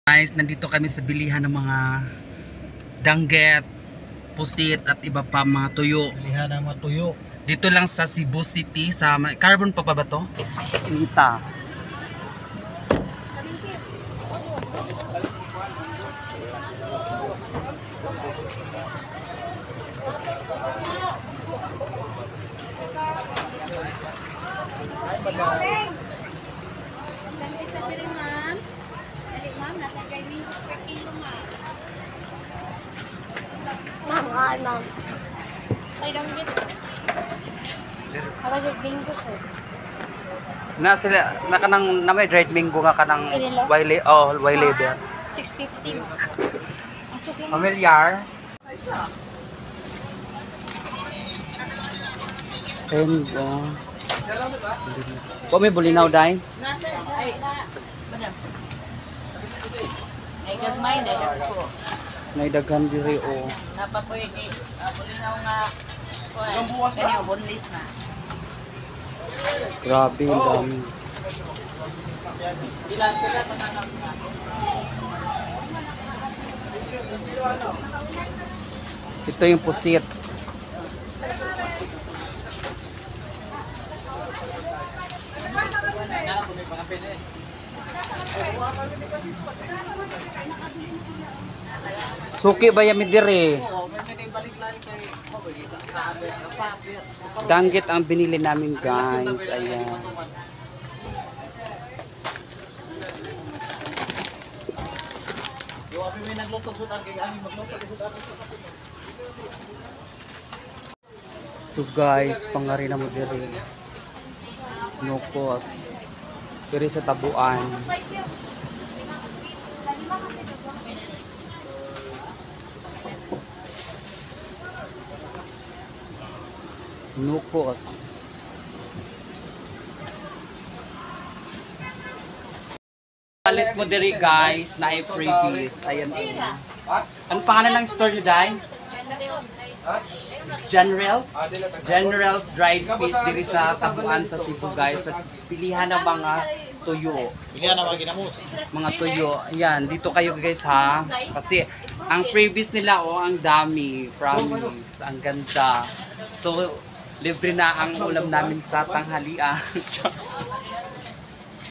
Guys, nandito kami sa bilihan ng mga dangget, pusit at iba pa mga tuyo. Bilihan ng mga tuyo. Dito lang sa Cebu City, sa Carbon pa ba to? Kita. Ma'am, hi ma'am. I don't get it. How was it being sir? Na sila nakanang na may dried mango nga kanang Kanila? Wayle there. 650 ma'am. Pasok lang. Familiar? And may bulinaw dai? Nasa ay madam. Ay gagmay na dagko. Nay daghan diri o. Napapoy ni bulinaw nga. Kani boneless na. Grabe ang dami. Ilan pila tanan na. Ito yung pusit. Suki ba yung midiri? Danggit ang binili namin guys. Ayan. So guys, pangari na mo diri. Nukos. Diri sa tabuan. Nukos. Palit mo diri guys, na freebies. Ayan. Ano pangalan ng store niyo, Day? General's dried fish diri sa tabuan sa Cebu guys. At pilihan ng mga tuyo. Bilihan ng mga ginamos. Mga tuyo. Ayan, dito kayo guys ha. Kasi ang freebies nila ang dami. Promise. Ang ganda. So, libre na ang ulam namin sa tanghalian.